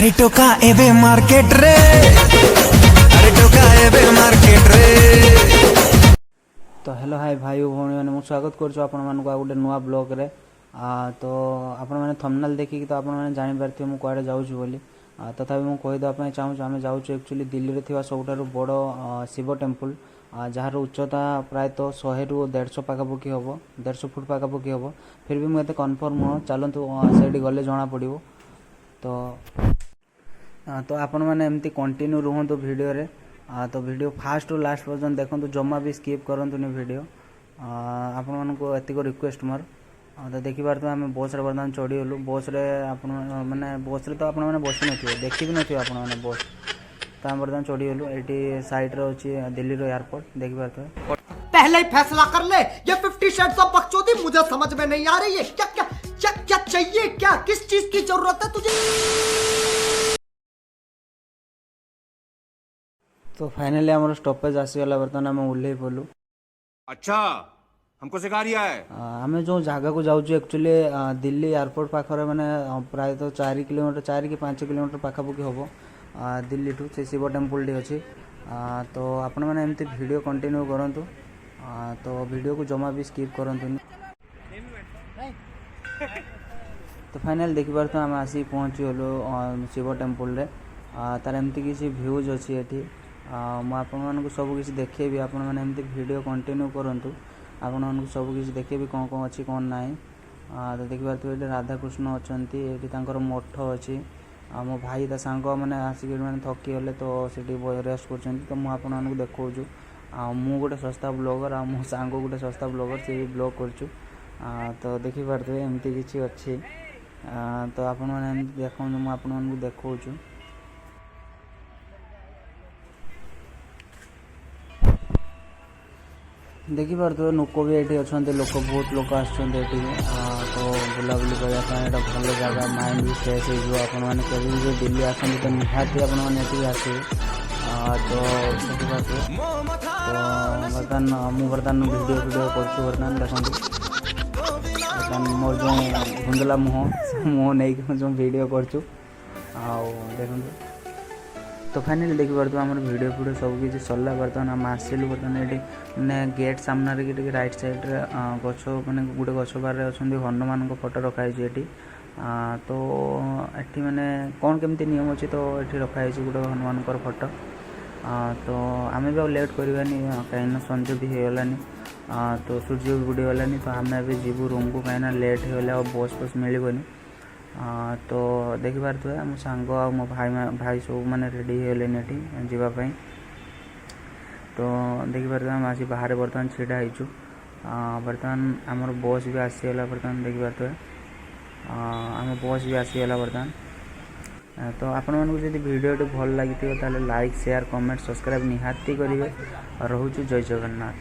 अरे टोका एबे मार्केट रे, अरे टोका एबे मार्केट रे। तो हेलो हाय भाई भौणी मैंने मुझे स्वागत करुँ आपण मानक आ गोटे नुआ ब्लॉग रे। तो आपण मैंने थंबनेल देखिक तो आपण मैंने जानी पारथिबे मु कुआडे जाउछु बोली। तथापि मु कहि दवा पय चाहूँ आमे जाउछु एक्चुअली दिल्ली रे थिबा सबुठारु बड़ शिव टेम्पल, जार उच्चता प्राय 100 रु 150 पाखापाखि हम, 150 फुट पाखापाखि हम। फिर भी मुझे कन्फर्म नुह, चलतु से गले जना पड़ो। तो आपण मैंने एमती कंटिन्यू रुहतु वीडियो रे। तो वीडियो फास्ट रु लास्ट पर्यंत देखो, जमा भी स्किप करंतुनी वीडियो। आपण मानको एतिको रिक्वेस्ट मोर। तो देखि पारथु आमे बस रे बर्तमान चढ़ी गलु। बस रे आपण माने बस रे तो आपण माने बसि नथिबे, देखि भी नथिबे आपण माने बस। तो हम बर्तमान चढ़ी गलु। एटी साइड रे अछि दिल्ली रो एयरपोर्ट, देखि पारथु। पहले ही फैसला कर ले, ये 50 शेड्स ऑफ बकचोदी मुझे समझ में नहीं आ रही है। क्या क्या क्या क्या चाहिए, क्या किस चीज की जरूरत है तुझे? तो फाइनली हमारा स्टॉपेज आसीगला, बर्तमान आम ओल्हे पड़ू। अच्छा, हमको सिखा रिया है। आम जो जगह को जाऊँ एक्चुअली दिल्ली एयरपोर्ट पाखे मैंने प्राय 4 किलोमीटर 4 कि 5 किलोमीटर पाखापाखि हम दिल्ली टू से शिव टेम्पल टी अच्छी। तो आपण मैंने एमती वीडियो कंटिन्यू करूँ। तो वीडियो को जमा भी स्किप करंतुनी। तो फाइनल देखि पारथु आम आसी पहुँची गलु शिव टेम्पल रे। तार एमती किसी व्यूज अच्छी एठी। मु आपण मानक सब किसी देखेबी, आपण माने एमती वीडियो कंटिन्यू करंतु। आपण मानक सब किसी देखेबी कौन कौन अच्छी कौन नाही। तो देखि पारथु एठी राधा कृष्ण अछंती, एठी तांकर मठ अछि। मो भाई ता सांग माने आसिक माने थकी गले तो सेठी रेस्ट करछंती। तो मु आपण मानक देखौछु। मु गोटे सस्ता ब्लॉगर आ मो सांग गोटे सस्ता ब्लॉगर, से ब्लॉग करछु। तो देखि पारथु एमती किछि अछि। तो आपण माने एमती देखौ, मु आपण मानक देखौछु। देखि पारथु लोक भी ये अच्छा, लोक बहुत लोक आसछन्ते एठी। तो बुलाबुली करने भल जगह, माइंड भी फ्रेश हो। आपण मैंने कभी भी दिल्ली आसते तो निहाती आपण मैंने आसवे। तो देखि पारथु। तो बर्तमान मु बर्तमान वीडियो बर्तमान देखो, बर्तमान मोर जो धुंधला मुह नहीं जो वीडियो करछु देखो। तो फाइनली देखि पारथु हमर वीडियो सब किसी सरला। बर्तमान आम आसिलु, बर्तमान ये मैंने गेट सामने कि राइट साइड रे गछ मैंने गोटे गछ बारे अच्छा हनुमान फोटो रखाई ये। तो ये मैंने कौन केमती नियम अच्छी, तो ये रखाई गोटे हनुमान फोटो। तो आम भी लेट करवानी, कहीं संज भी होगलानी। तो सूर्य भी बुड़ीगलानी। तो आम ए जीवु रूम को, कहीं लेट होगले बस बस मिलबनी। तो देखि पारथुए मो सांग आ मो भाई सब मैंने रेडी होगले जावाई। तो देखि पारथुए आम आसी बाहर बर्तमान छिड़ा होइछु। बर्तमान आमर बस भी आसीगला। बर्तमान देखि पारथुए आम बस भी आसीगला बर्तमान। तो आपण मानक जदि वीडियो भल लगी ताले लाइक शेयर कमेंट सब्सक्राइब निहाती करेंगे। रोचु जय जगन्नाथ।